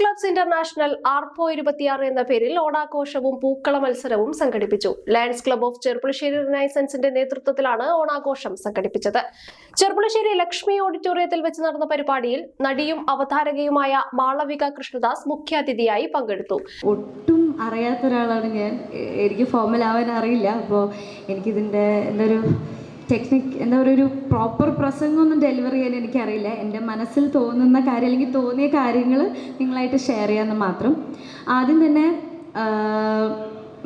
Clubs international ആർപ്പോ 26 എന്ന പേരിൽ ഓണാഘോഷവും പൂക്കള മത്സരവും സംഘടിപ്പിച്ചു. ലയൺസ് ക്ലബ് ഓഫ് ചെർപ്പുളശ്ശേരി റിനൈസൻസിന്റെ നേതൃത്വത്തിലാണ് ഓണാഘോഷം സംഘടിപ്പിച്ചത്. ചെർപ്പുളശ്ശേരി ലക്ഷ്മി ഓഡിറ്റോറിയത്തിൽ വെച്ച് നടന്ന പരിപാടിയിൽ നടിയും അവതാരകയുമായ മാളവിക കൃഷ്ണദാസ് മുഖ്യാതിഥിയായി പങ്കെടുത്തു. ഒട്ടും അറിയാത്ത ഒരാളാണ് ഞാൻ. എനിക്ക് ഫോമൽ ആവാൻ അറിയില്ല. അപ്പോൾ എനിക്കിതിൻ്റെ എന്താ ഒരു പ്രോപ്പർ പ്രസംഗമൊന്നും ഡെലിവർ ചെയ്യാൻ എനിക്കറിയില്ല. എൻ്റെ മനസ്സിൽ തോന്നുന്ന കാര്യം അല്ലെങ്കിൽ തോന്നിയ കാര്യങ്ങൾ നിങ്ങളായിട്ട് ഷെയർ ചെയ്യാമെന്ന് മാത്രം. ആദ്യം തന്നെ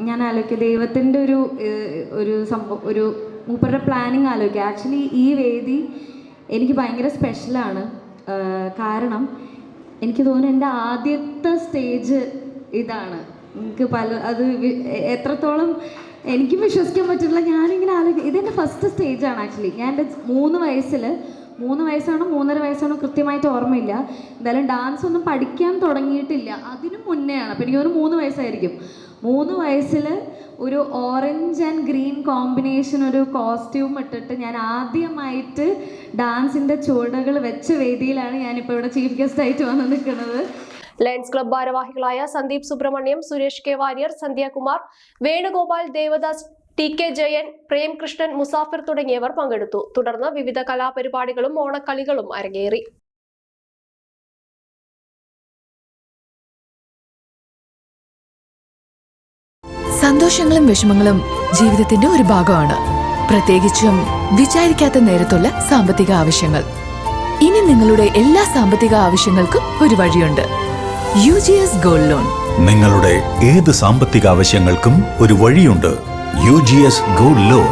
ഞാൻ ആലോചിക്കുക, ദൈവത്തിൻ്റെ ഒരു സംഭവം, ഒരു മൂപ്പരുടെ പ്ലാനിങ് ആലോചിക്കുക. ആക്ച്വലി ഈ വേദി എനിക്ക് ഭയങ്കര സ്പെഷ്യലാണ്. കാരണം എനിക്ക് തോന്നുന്നു എൻ്റെ ആദ്യത്തെ സ്റ്റേജ് ഇതാണ്. എനിക്ക് അത് എത്രത്തോളം എനിക്ക് വിശ്വസിക്കാൻ പറ്റില്ല. ഞാനിങ്ങനെ ആലോചിക്കും, ഇതെൻ്റെ ഫസ്റ്റ് സ്റ്റേജാണ്. ആക്ച്വലി ഞാൻ എൻ്റെ 3 വയസ്സാണോ 3.5 വയസ്സാണോ കൃത്യമായിട്ട് ഓർമ്മയില്ല. എന്തായാലും ഡാൻസ് ഒന്നും പഠിക്കാൻ തുടങ്ങിയിട്ടില്ല, അതിനു മുന്നെയാണ്. അപ്പോൾ എനിക്ക് ഒരു 3 വയസ്സായിരിക്കും. 3 വയസ്സിൽ ഒരു ഓറഞ്ച് ആൻഡ് ഗ്രീൻ കോമ്പിനേഷൻ ഒരു കോസ്റ്റ്യൂം ഇട്ടിട്ട് ഞാൻ ആദ്യമായിട്ട് ഡാൻസിൻ്റെ ചുവടുകൾ വെച്ച വേദിയിലാണ് ഞാനിപ്പോൾ ഇവിടെ ചീഫ് ഗസ്റ്റായിട്ട് വന്ന് നിൽക്കുന്നത്. ലയൺസ് ക്ലബ് ഭാരവാഹികളായ സന്ദീപ് സുബ്രഹ്മണ്യം, സുരേഷ് കെ വാര്യർ, സന്ധ്യാകുമാർ, വേണുഗോപാൽ, ദേവദാസ്, TK ജയൻ, പ്രേംകൃഷ്ണൻ, മുസാഫിർ തുടങ്ങിയവർ പങ്കെടുത്തു. തുടർന്ന് വിവിധ കലാപരിപാടികളും ഓണക്കളികളും അരങ്ങേറി. സന്തോഷങ്ങളും വിഷമങ്ങളും ജീവിതത്തിന്റെ ഒരു ഭാഗമാണ്. പ്രത്യേകിച്ചും വിചാരിക്കാത്ത നേരത്തുള്ള സാമ്പത്തിക ആവശ്യങ്ങൾ. ഇനി നിങ്ങളുടെ എല്ലാ സാമ്പത്തിക ആവശ്യങ്ങൾക്കും ഒരു വഴിയുണ്ട്. UGS gold loan. നിങ്ങളുടെ ഏത് സാമ്പത്തിക ആവശ്യങ്ങൾക്കും ഒരു വഴിയുണ്ട്. UGS gold loan.